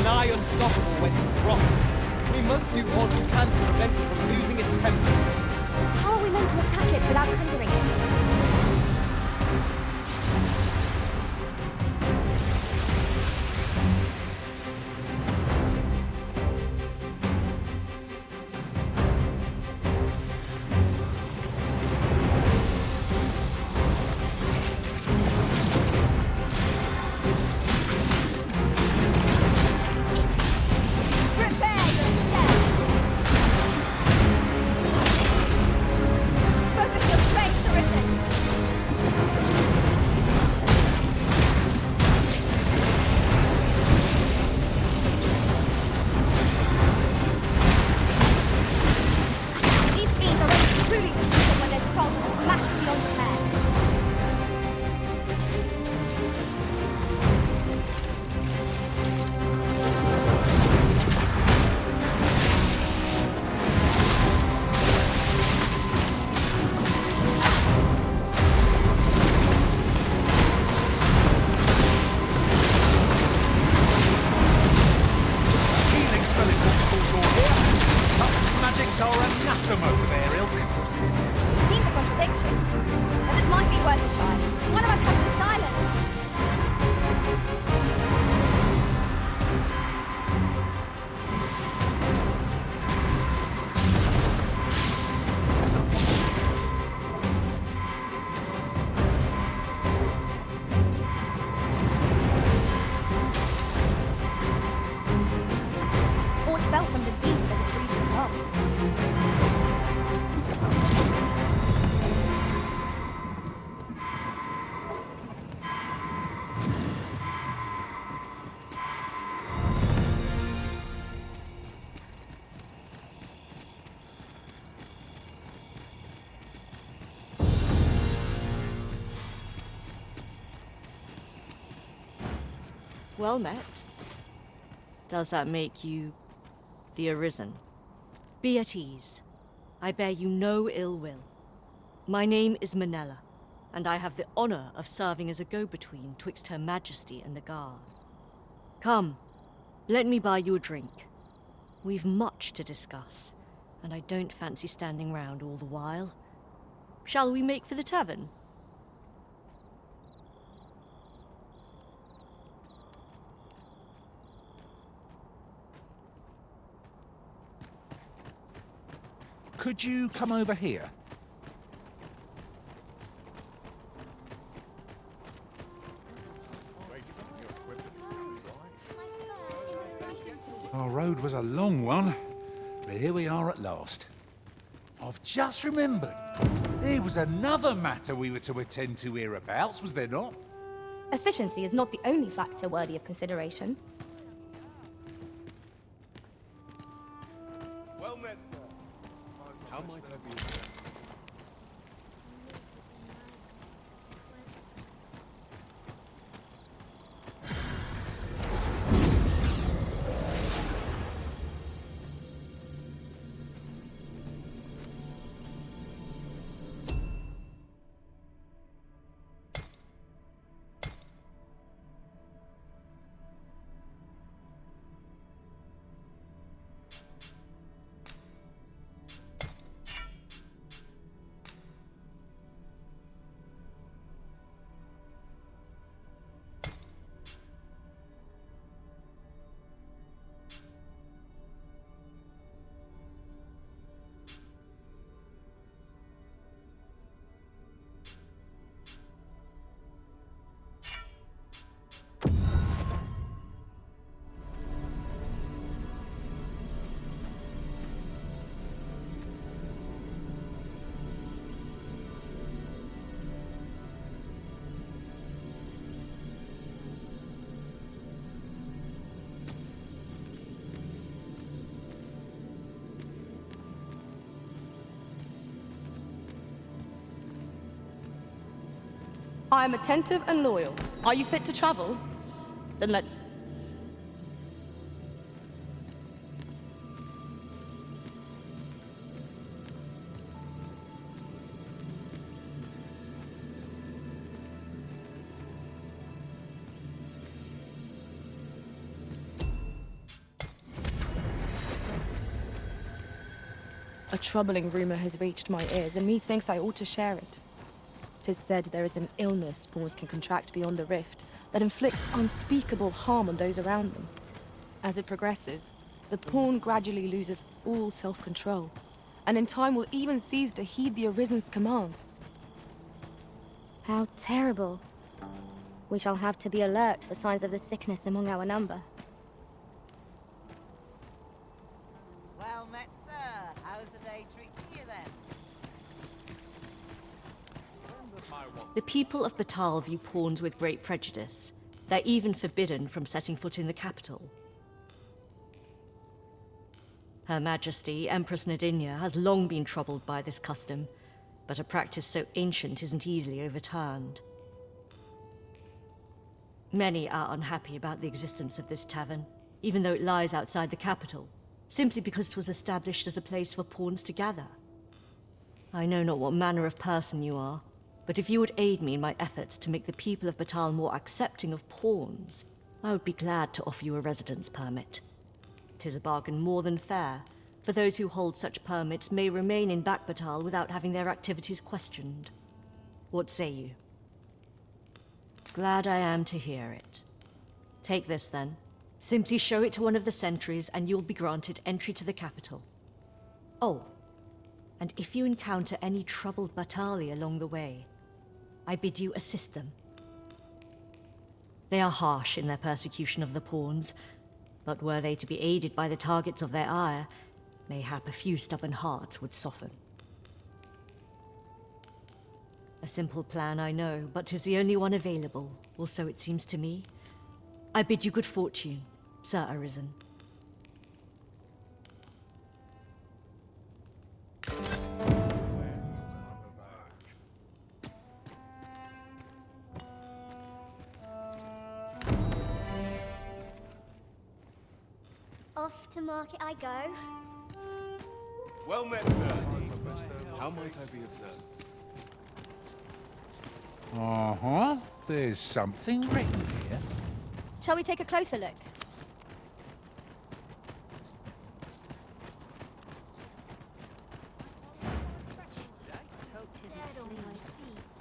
nigh unstoppable when it's wrong. We must do all we can to prevent it from losing its temper. How are we meant to attack it without hindering it? Well met. Does that make you the Arisen? Be at ease. I bear you no ill will. My name is Manella, and I have the honor of serving as a go-between twixt Her Majesty and the Guard. Come, let me buy you a drink. We've much to discuss, and I don't fancy standing round all the while. Shall we make for the tavern? Could you come over here? Our road was a long one, but here we are at last. I've just remembered. There was another matter we were to attend to hereabouts, was there not? Efficiency is not the only factor worthy of consideration. Well met. How might I be? I am attentive and loyal. Are you fit to travel? Then let... A troubling rumor has reached my ears, and methinks I ought to share it. 'Tis said there is an illness pawns can contract beyond the rift that inflicts unspeakable harm on those around them. As it progresses, the pawn gradually loses all self-control, and in time will even cease to heed the Arisen's commands. How terrible. We shall have to be alert for signs of the sickness among our number. Well met, sir. How's the day treating you then? The people of Batal view pawns with great prejudice. They're even forbidden from setting foot in the capital. Her Majesty, Empress Nadinia, has long been troubled by this custom, but a practice so ancient isn't easily overturned. Many are unhappy about the existence of this tavern, even though it lies outside the capital, simply because it was established as a place for pawns to gather. I know not what manner of person you are, but if you would aid me in my efforts to make the people of Batal more accepting of pawns, I would be glad to offer you a residence permit. 'Tis a bargain more than fair, for those who hold such permits may remain in Batal without having their activities questioned. What say you? Glad I am to hear it. Take this, then. Simply show it to one of the sentries, and you'll be granted entry to the capital. Oh, and if you encounter any troubled Batali along the way, I bid you assist them. They are harsh in their persecution of the pawns, but were they to be aided by the targets of their ire, mayhap a few stubborn hearts would soften. A simple plan, I know, but 'tis the only one available, or so it seems to me. I bid you good fortune, Sir Arisen. Off to market I go. Well met, sir. How might I be of service? Uh-huh. There's something written here. Shall we take a closer look? Dead on my feet.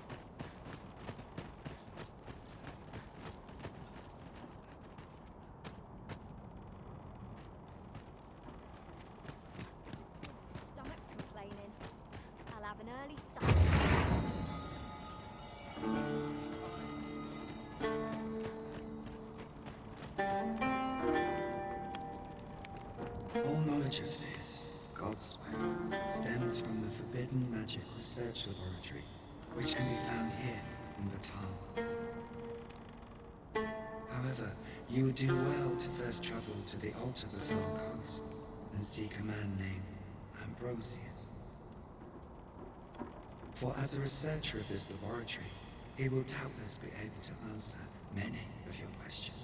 Stomach's complaining. I'll have an early supper. All knowledge of this, God's way, stems from the forbidden magic research laboratory, which can be found here in the town. However, you would do well to first travel to the Alta Batal coast and seek a man named Ambrosius. For as a researcher of this laboratory, he will doubtless be able to answer many of your questions.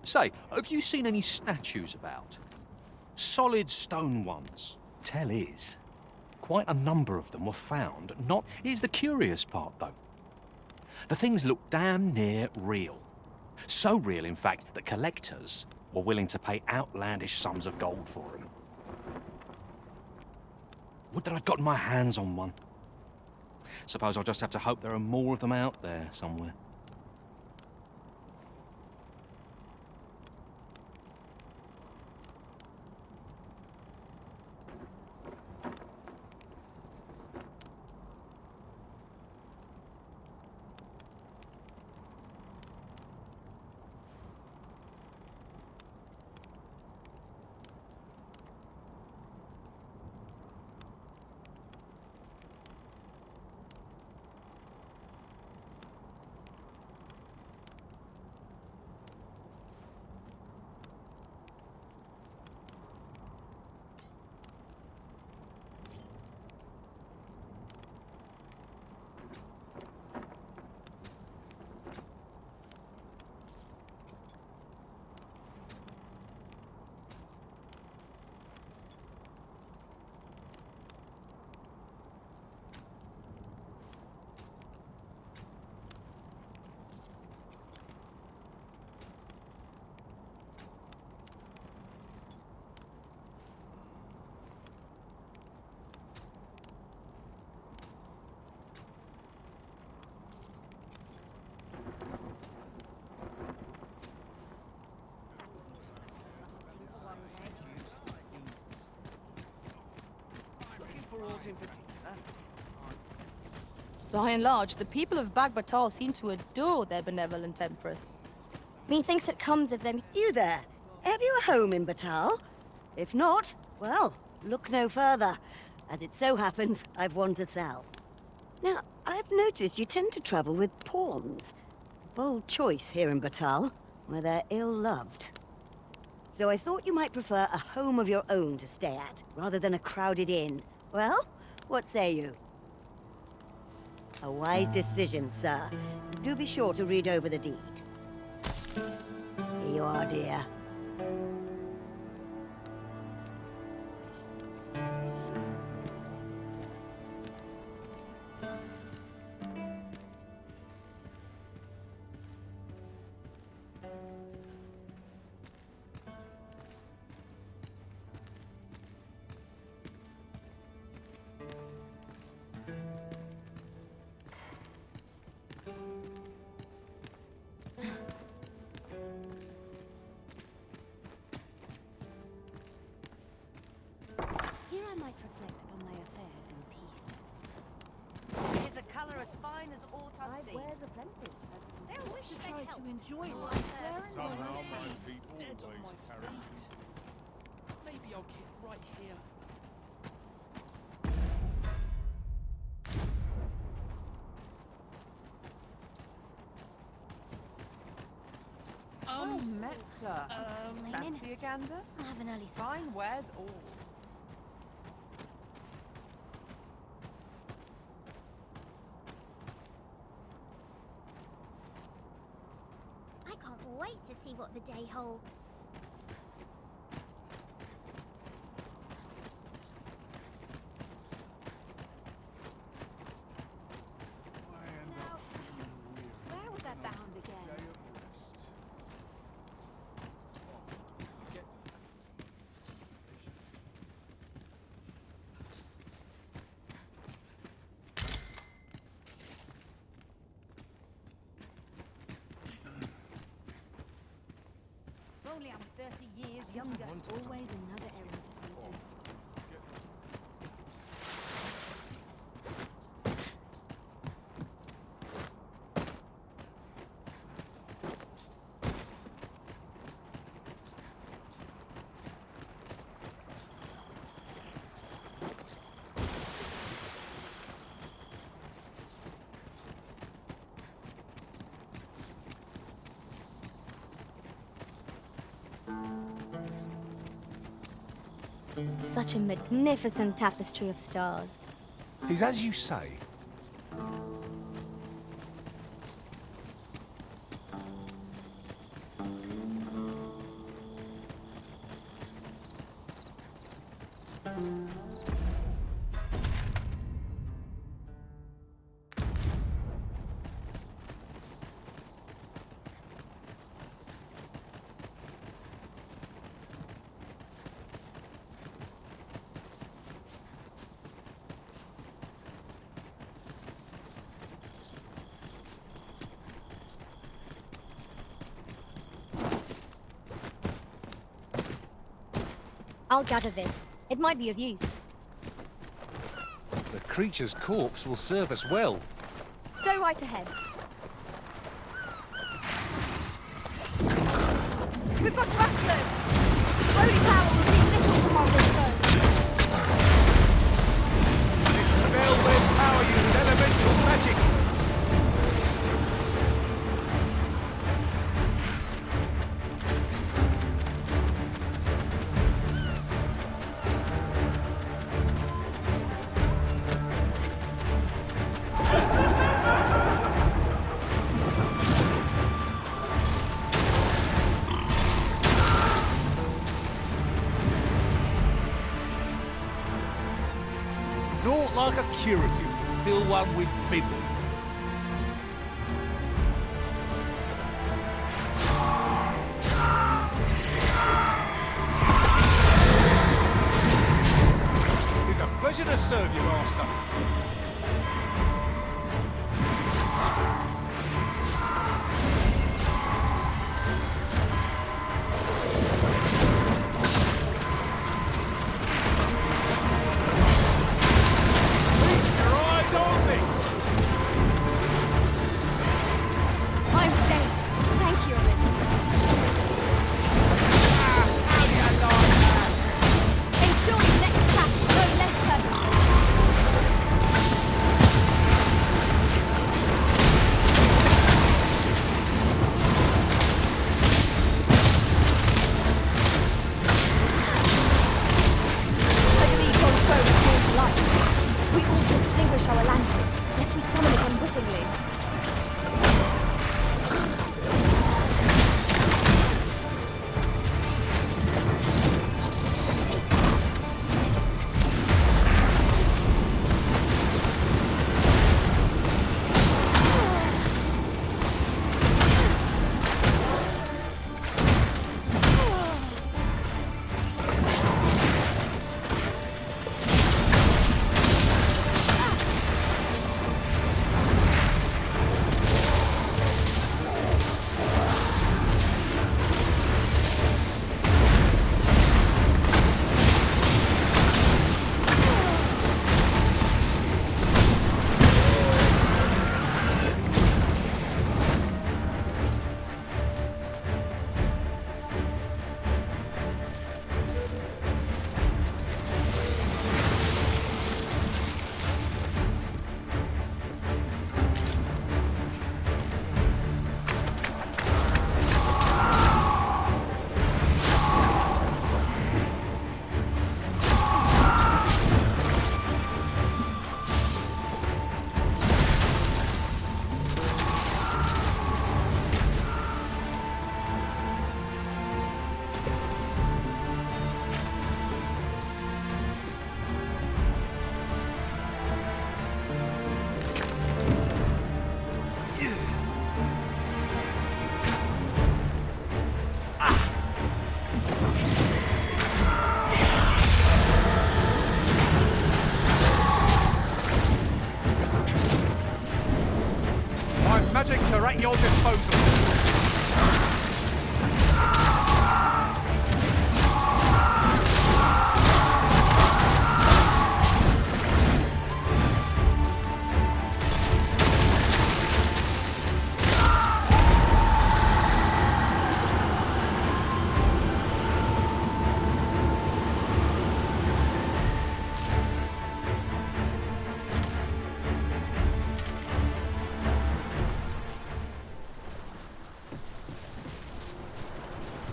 Say, have you seen any statues about? Solid stone ones. Tell is, quite a number of them were found. Not. Here's the curious part, though. The things look damn near real. So real, in fact, that collectors were willing to pay outlandish sums of gold for them. Would that I'd gotten my hands on one. Suppose I'll just have to hope there are more of them out there somewhere. in particular. By and large, the people of Bagbatal seem to adore their benevolent empress. Methinks it comes of them. You there? Have you a home in Batal? If not, well, look no further. As it so happens, I've one to sell. Now, I've noticed you tend to travel with pawns. Bold choice here in Batal, where they're ill-loved. So I thought you might prefer a home of your own to stay at, rather than a crowded inn. Well, what say you? A wise decision, sir. Do be sure to read over the deed. Here you are, dear. Here I might reflect upon my affairs in peace. Here's a colour as fine as aught I've seen. They'll wish they Try helped. to enjoy Oh, life sir. there and Somehow then. my feet dead on my feet. Maybe I'll get right here. Well met, sir. Fancy a gander? I'll have an early supper. Fine wares all. I can't wait to see what the day holds. Where was that bound again? If only I'm 30 years younger. Always another errand to see to. Such a magnificent tapestry of stars. Tis as you say. I'll gather this. It might be of use. The creature's corpse will serve us well. Go right ahead. We've got rattlers! Holy Tower will do little from our foe. This spell will empower you with elemental magic. Naught like a curative to fill one with vim. It's a pleasure to serve you, Master.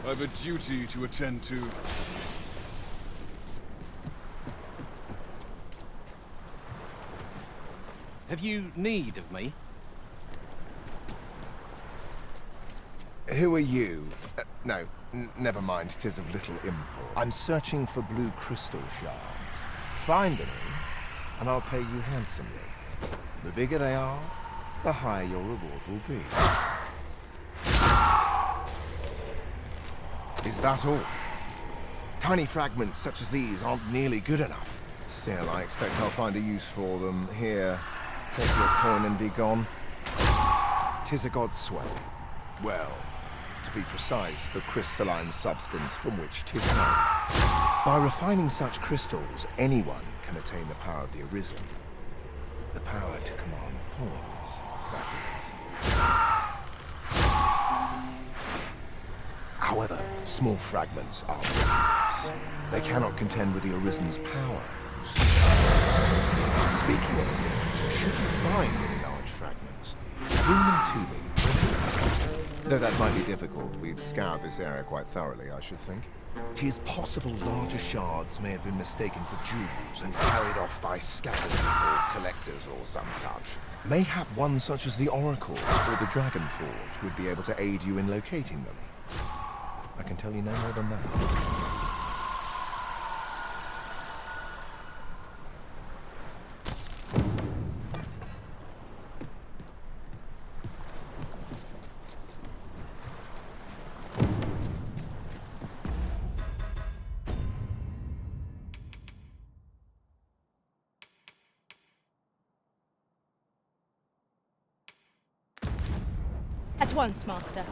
I've a duty to attend to. Have you need of me? Who are you? No, never mind. 'Tis of little import. I'm searching for blue crystal shards. Find them, and I'll pay you handsomely. The bigger they are, the higher your reward will be. Is that all? Tiny fragments such as these aren't nearly good enough. Still, I expect I'll find a use for them. Here, take your coin and be gone. 'Tis a god's sway. Well, to be precise, the crystalline substance from which 'tis made. By refining such crystals, anyone can attain the power of the Arisen. The power to command pawns, that is. However, small fragments are dangerous. They cannot contend with the Arisen's power. Speaking of which, should you find any large fragments, bring them to me. Though that might be difficult, we've scoured this area quite thoroughly, I should think. 'Tis possible larger shards may have been mistaken for jewels and carried off by scavengers or collectors or some such. Mayhap one such as the Oracle or the Dragon Forge would be able to aid you in locating them. I can tell you no more than that. At once, Master.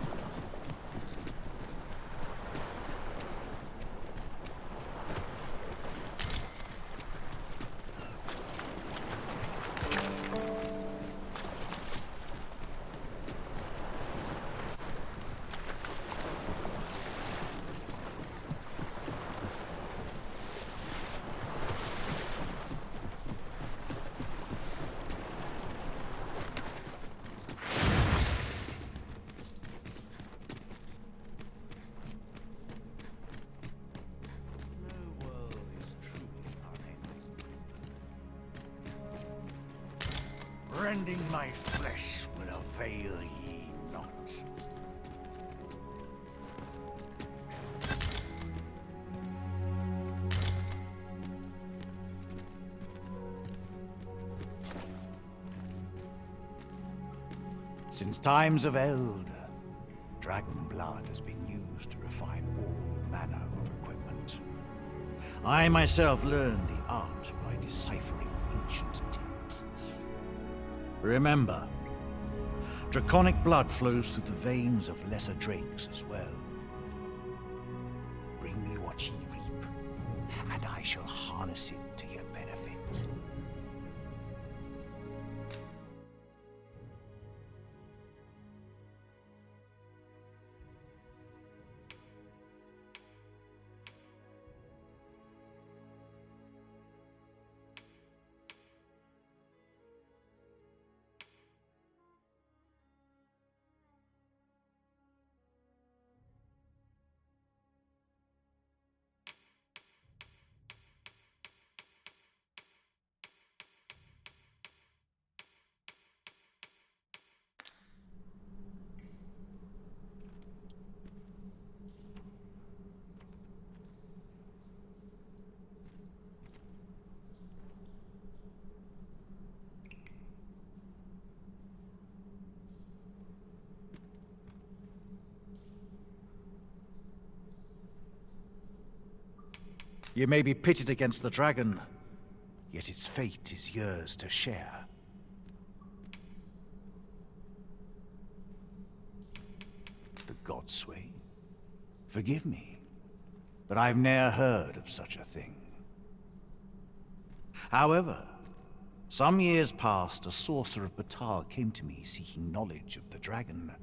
Rending my flesh will avail ye not. Since times of eld, dragon blood has been used to refine all manner of equipment. I myself learned the art by deciphering ancient texts. Remember, draconic blood flows through the veins of lesser drakes as well. Bring me what ye reap, and I shall harness it to your benefit. You may be pitted against the dragon, yet its fate is yours to share. The Godsway? Forgive me, but I've ne'er heard of such a thing. However, some years past, a sorcerer of Batal came to me seeking knowledge of the dragon,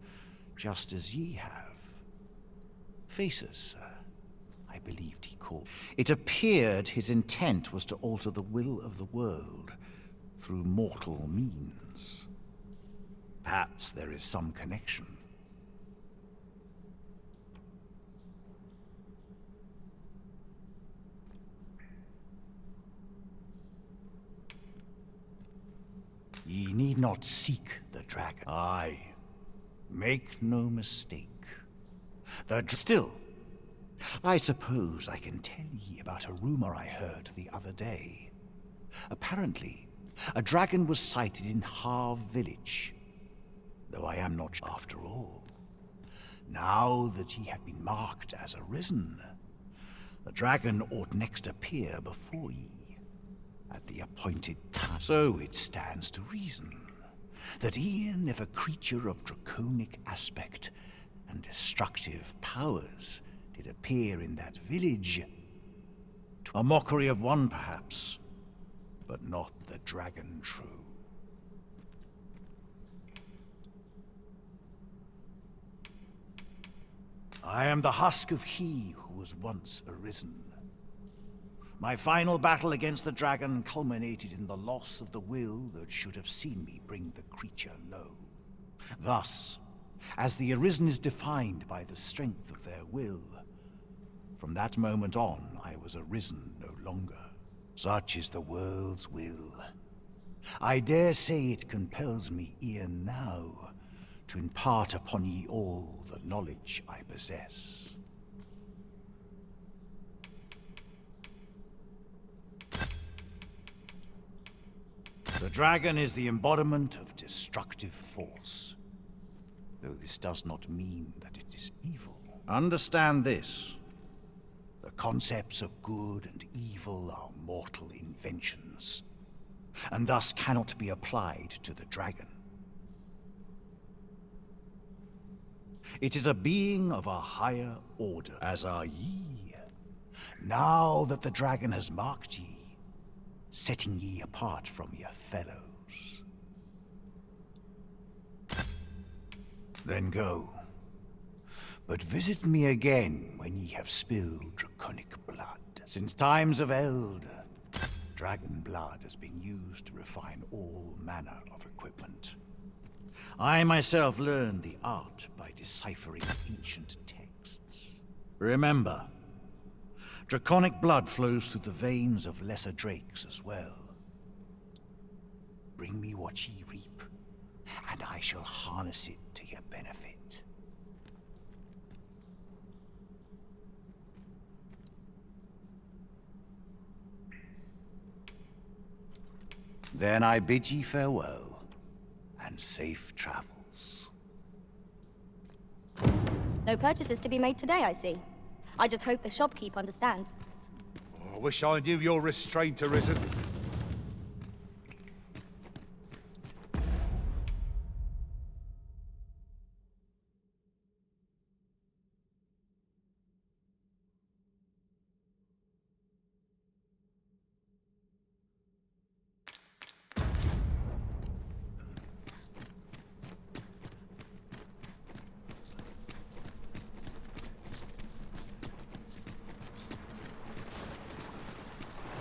just as ye have. Faces, sir. I believed he called. It appeared his intent was to alter the will of the world through mortal means. Perhaps there is some connection. Ye need not seek the dragon. Aye, make no mistake. Still, I suppose I can tell ye about a rumor I heard the other day. Apparently, a dragon was sighted in Harv village. Though I am not after all. Now that ye have been marked as arisen, the dragon ought next appear before ye at the appointed time. So it stands to reason that e'en if a creature of draconic aspect and destructive powers did appear in that village, a mockery of one perhaps, but not the dragon true. I am the husk of he who was once arisen. My final battle against the dragon culminated in the loss of the will that should have seen me bring the creature low. Thus, as the arisen is defined by the strength of their will, from that moment on I was arisen no longer. Such is the world's will. I dare say it compels me e'en now to impart upon ye all the knowledge I possess. The dragon is the embodiment of destructive force, though this does not mean that it is evil. Understand this. The concepts of good and evil are mortal inventions, and thus cannot be applied to the dragon. It is a being of a higher order, as are ye. Now that the dragon has marked ye, setting ye apart from your fellows. Then go. But visit me again when ye have spilled draconic blood. Since times of Eld, dragon blood has been used to refine all manner of equipment. I myself learned the art by deciphering ancient texts. Remember, draconic blood flows through the veins of lesser drakes as well. Bring me what ye reap, and I shall harness it to your benefit. Then I bid ye farewell, and safe travels. No purchases to be made today, I see. I just hope the shopkeep understands. I wish I knew your restraint, Arisen.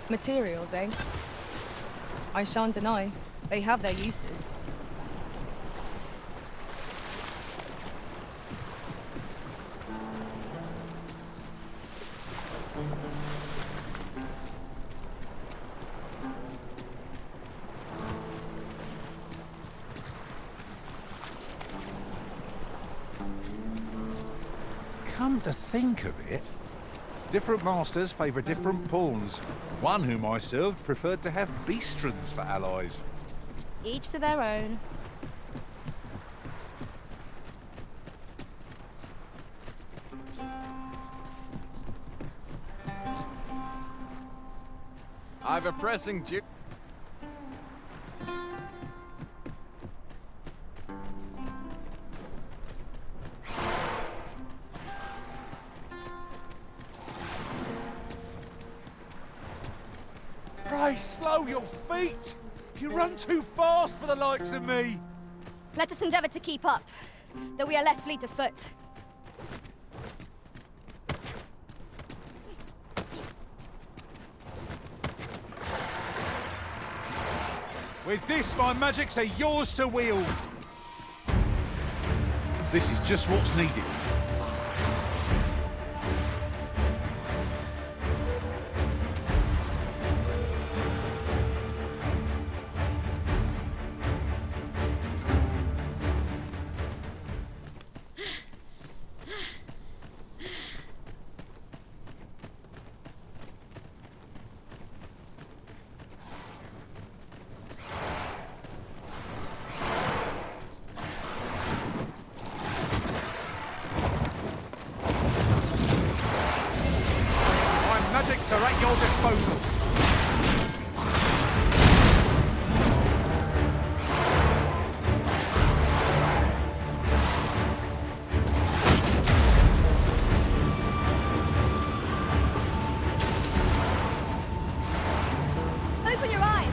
Materials, eh? I shan't deny. They have their uses. Come to think of it, different masters favour different pawns. One whom I served preferred to have beastrons for allies. Each to their own. I've a pressing duty. Pray, slow your feet! You run too fast for the likes of me! Let us endeavor to keep up, though we are less fleet of foot. With this, my magics are yours to wield. This is just what's needed. at your disposal. Open your eyes!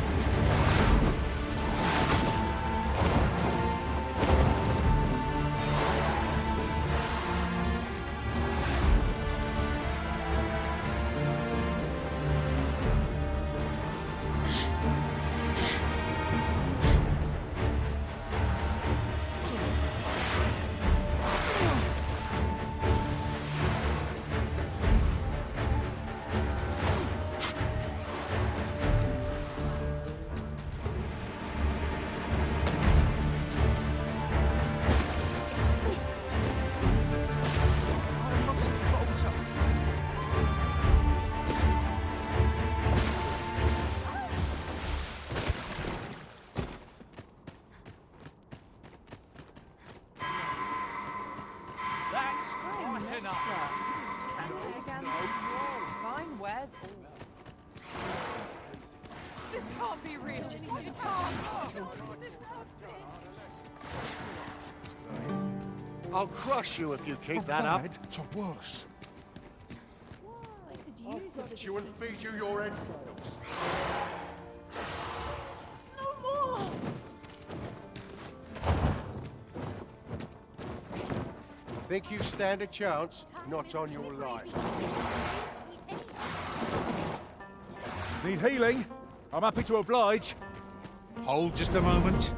That's quite enough. Fancy again? Fine wears all. This can't be real. It can't. I'll crush you if you keep that up. To worse. I'll touch You and feed you your entrails. Think you stand a chance? Not on your life. Need healing? I'm happy to oblige. Hold just a moment.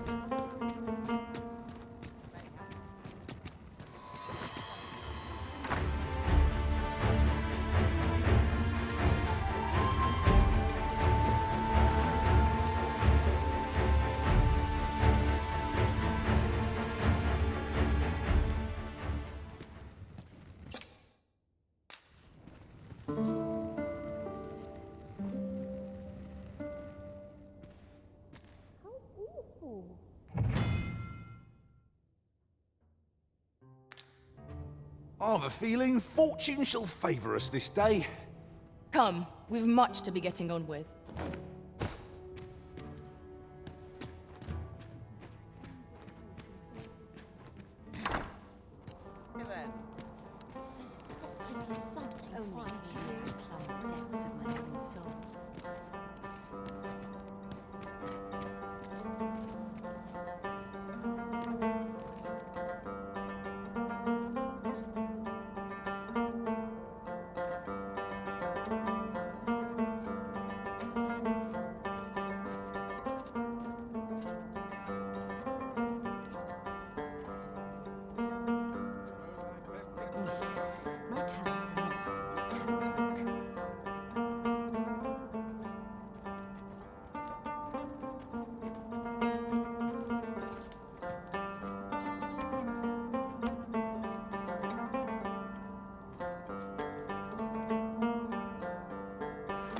I've a feeling fortune shall favour us this day. Come, we've much to be getting on with. There's got to be something fun to do. Plumb the depths of my own soul. My talents are lost in these townsfolk.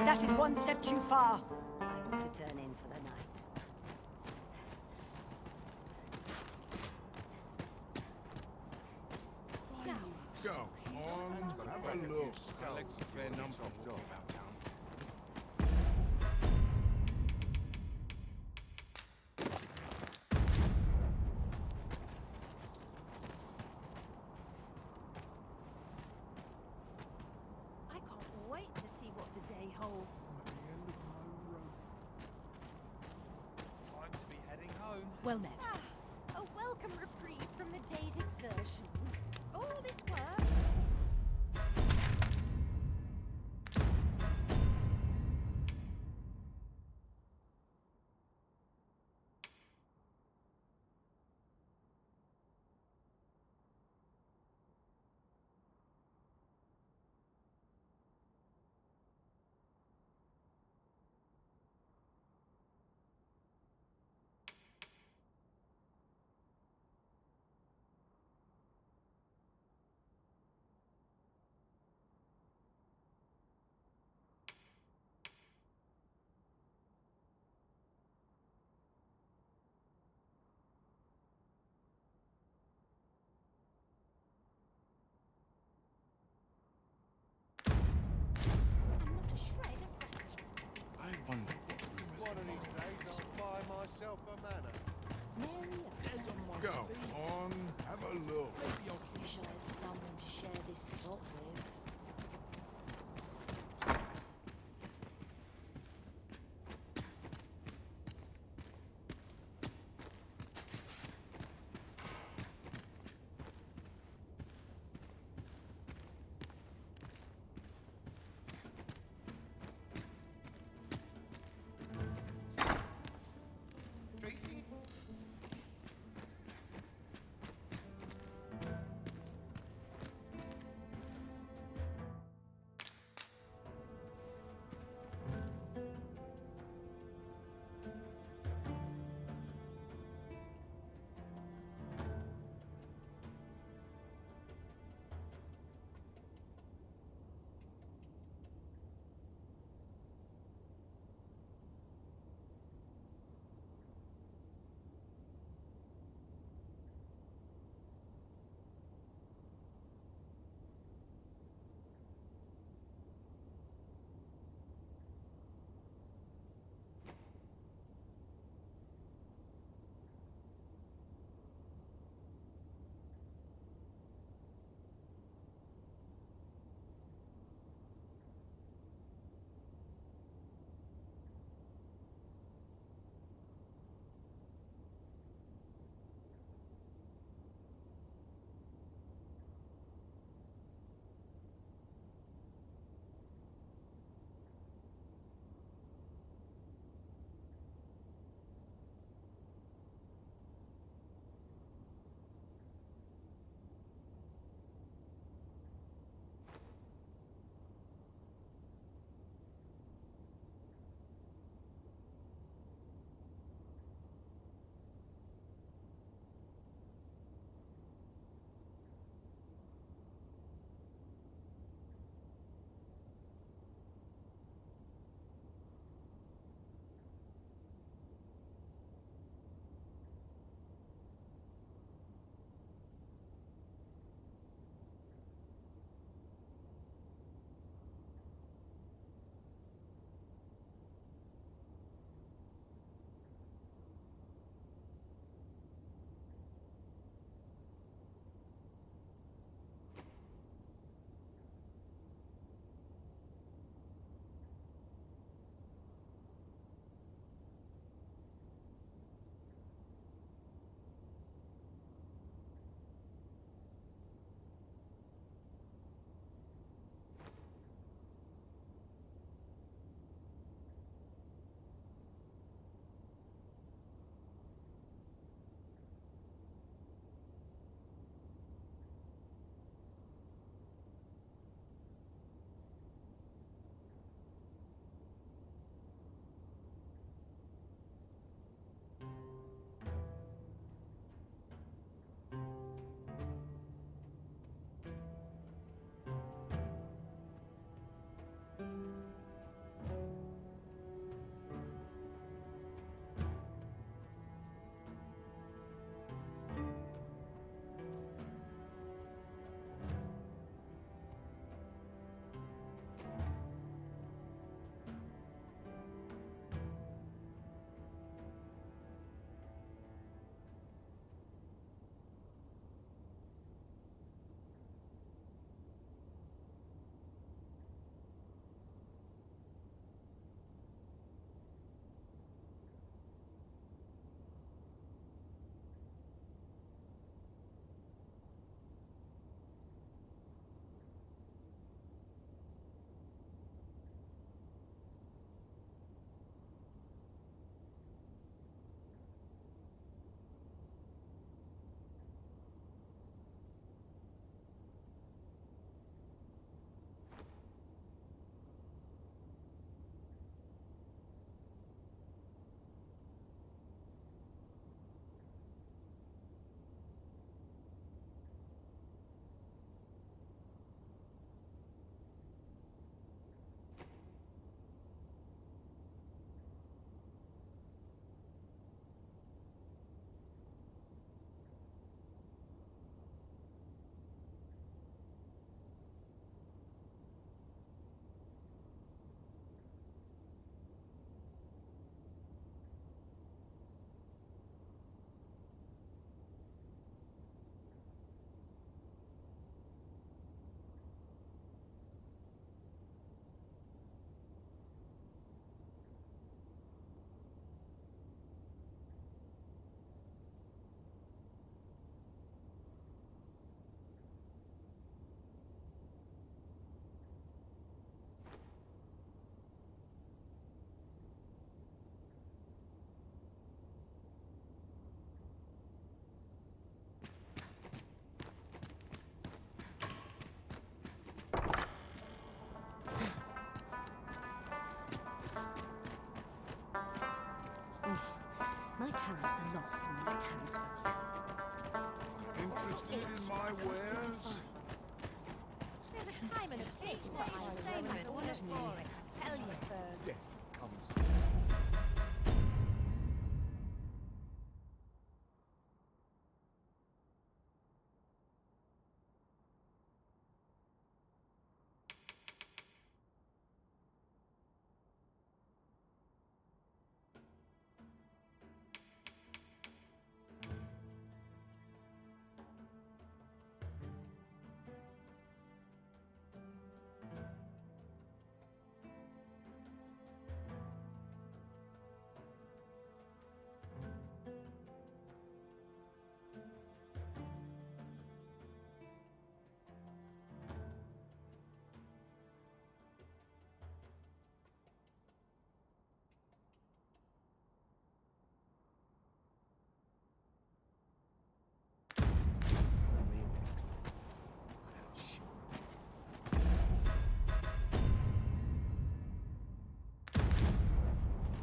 That is one step too far. I ought to turn in for the night. Go on, have a look. Alex, a fair number about town. I can't wait to see what the day holds. Time to be heading home. Well met. A welcome reprieve from the day's exertions. All this work. go. On, have a look. Wish I had someone to share this spot with. townsfolk. Interested in my wares? There's a time and a place for I say my one for it. Tell you first. Death comes.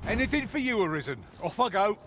Anything for you, Arisen. Off I go.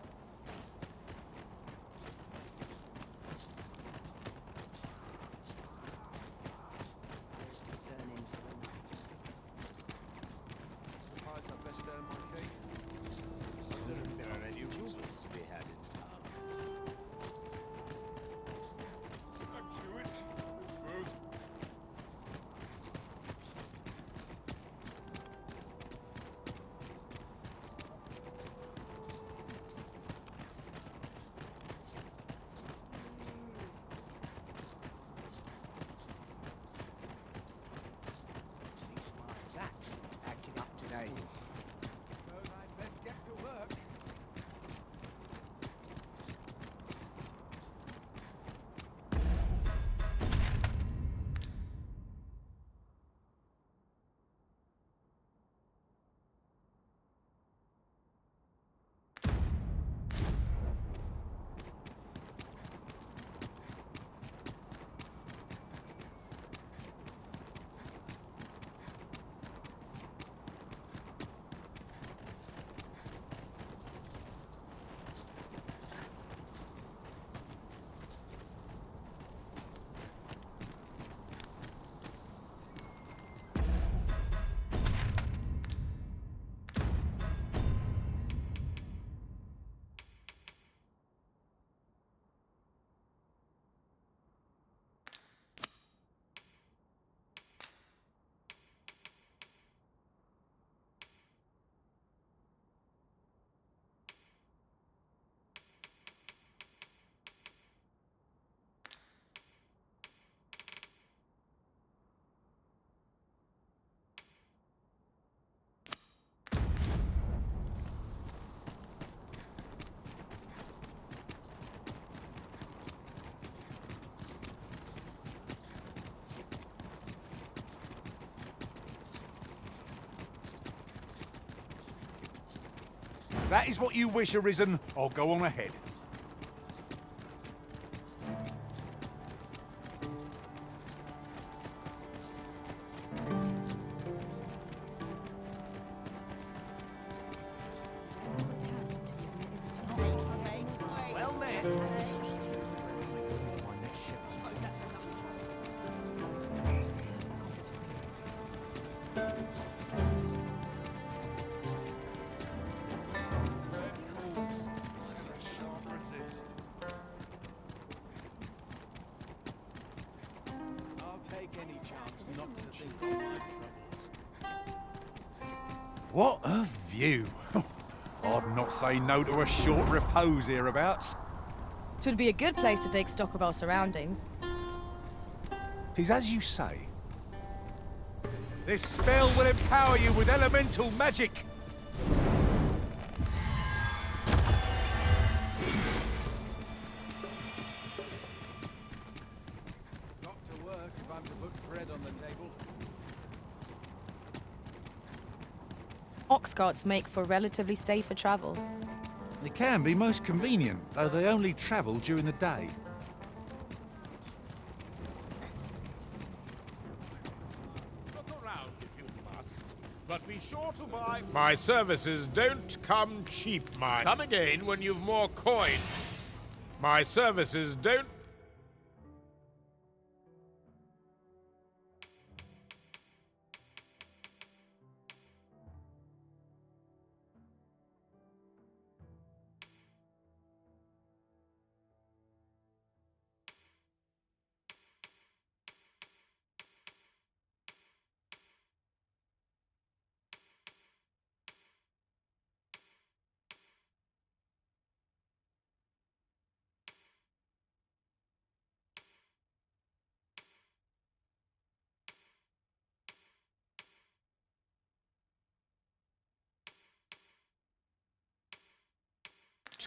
That is what you wish, Arisen. I'll go on ahead. Well met. What a view. I'd not say no to a short repose hereabouts. Twould be a good place to take stock of our surroundings. 'Tis as you say. This spell will empower you with elemental magic. Got to work if I'm to put bread on the table. Ox carts make for relatively safer travel. They can be most convenient, though they only travel during the day. Look around if you must, but be sure to buy. My services don't come cheap, mind. Come again when you've more coin. My services don't...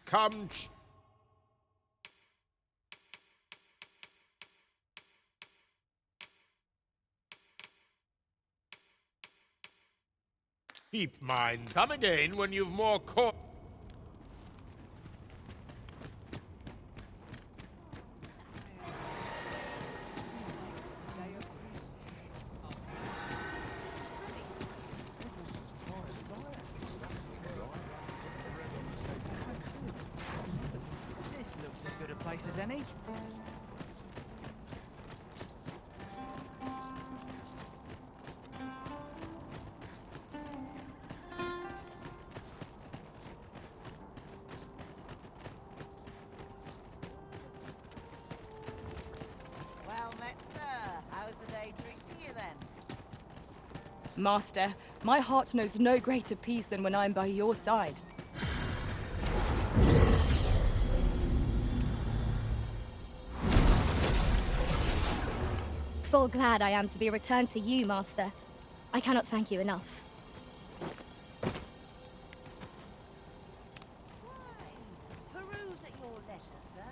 Come... Keep mind. Come again when you've more core... This looks as good a place as any. Well met, sir. How's the day treating you then? Master, my heart knows no greater peace than when I'm by your side. Full glad I am to be returned to you, Master. I cannot thank you enough. Peruse at your leisure, sir.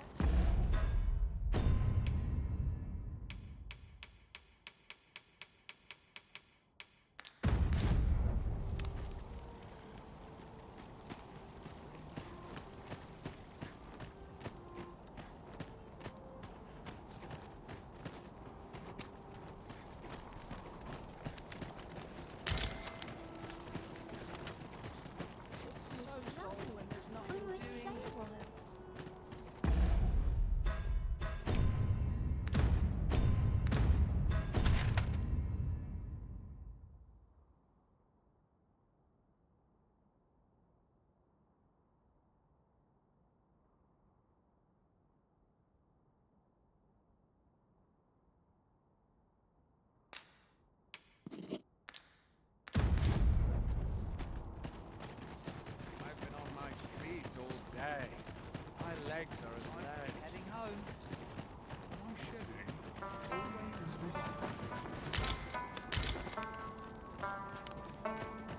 I've been on my feet all day. My legs are as lead. Heading home. My shedding always is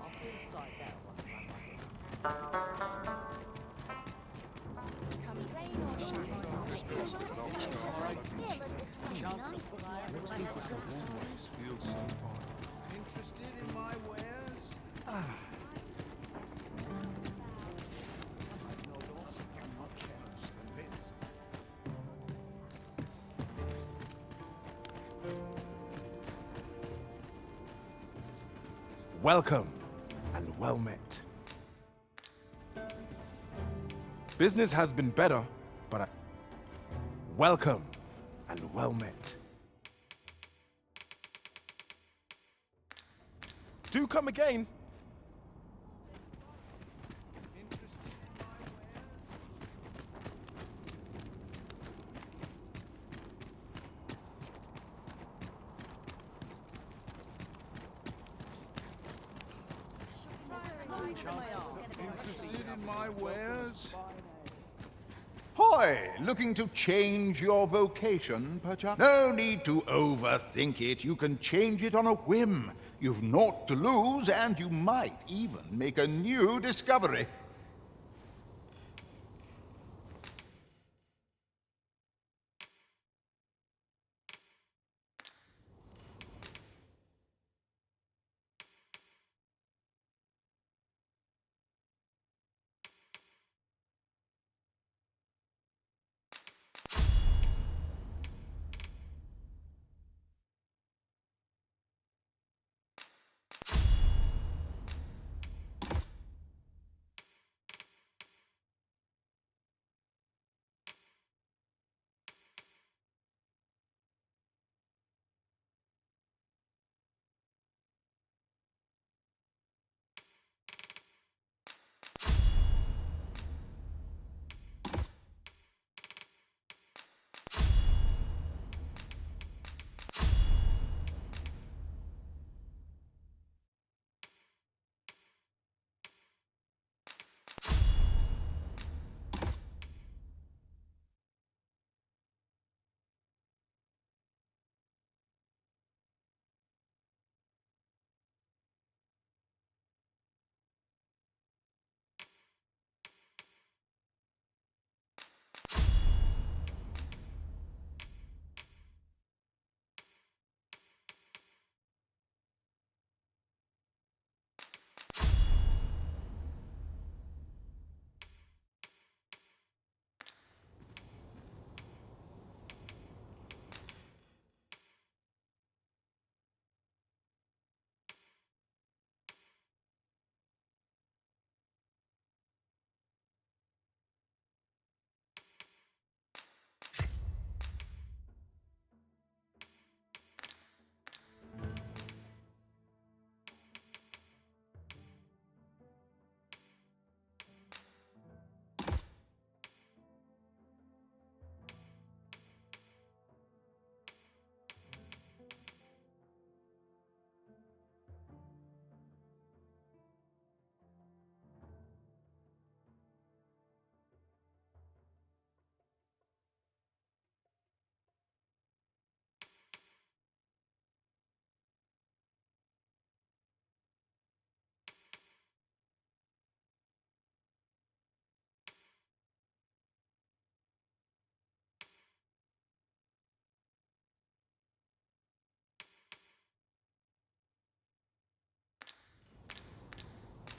I'll be inside there once I'm back. Come rain or shine. Always feels so fine. interested in my wares. Welcome, and well met. Business has been better, but welcome, and well met. Do come again. Interested in my wares? Hoy, looking to change your vocation, perchance? No need to overthink it. You can change it on a whim. You've naught to lose, and you might even make a new discovery.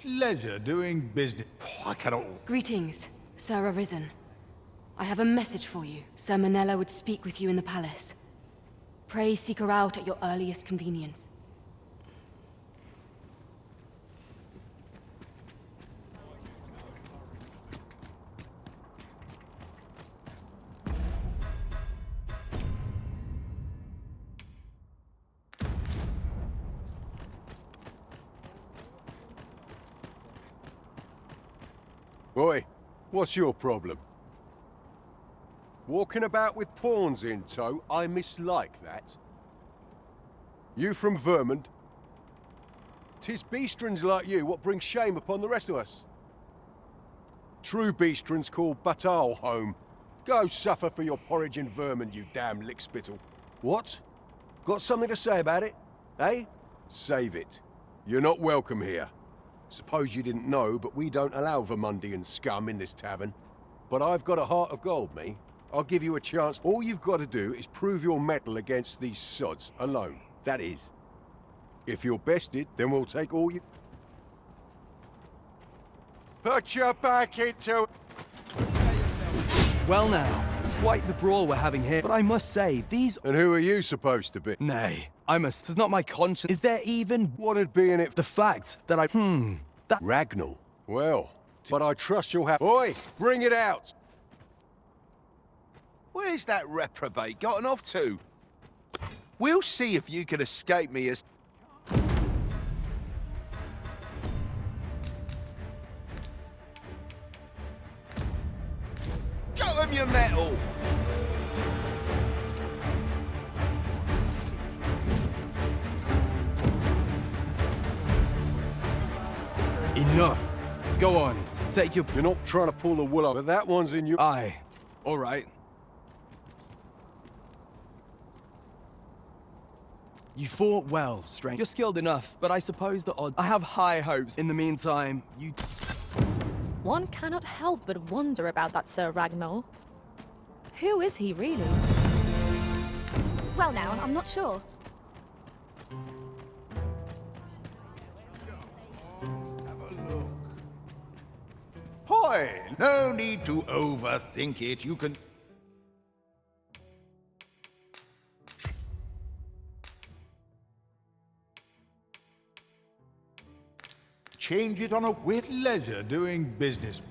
Pleasure doing business. I cannot... Greetings, Sir Arisen. I have a message for you. Sir Manella would speak with you in the palace. Pray seek her out at your earliest convenience. Oi, what's your problem? Walking about with pawns in tow, I mislike that. You from Vermund? 'Tis beastrons like you what bring shame upon the rest of us. True beastrons call Batal home. Go suffer for your porridge in Vermund, you damn lickspittle. What? Got something to say about it? Eh? Save it. You're not welcome here. Suppose you didn't know, but we don't allow Vermundian scum in this tavern. But I've got a heart of gold, me. I'll give you a chance. All you've got to do is prove your mettle against these sods alone. That is. If you're bested, then we'll take all you... Put your back into... Well now, quite the brawl we're having here, but I must say, these... And who are you supposed to be? Nay, I must... 'Tis not my conscience. Is there even... What'd be in it? The fact that I... That... Ragnall. Well, but I trust you'll have... Oi, bring it out! Where's that reprobate gotten off to? We'll see if you can escape me as... Show him your metal! Enough. Go on. Take your... You're not trying to pull the wool over. That one's in your... Aye. All right. You fought well, Strange. You're skilled enough, but I suppose the odds... I have high hopes. In the meantime, you... One cannot help but wonder about that Sir Ragnall. Who is he, really? Well now, I'm not sure. Hoy! No need to overthink it. You can... change it on a whit leisure doing business.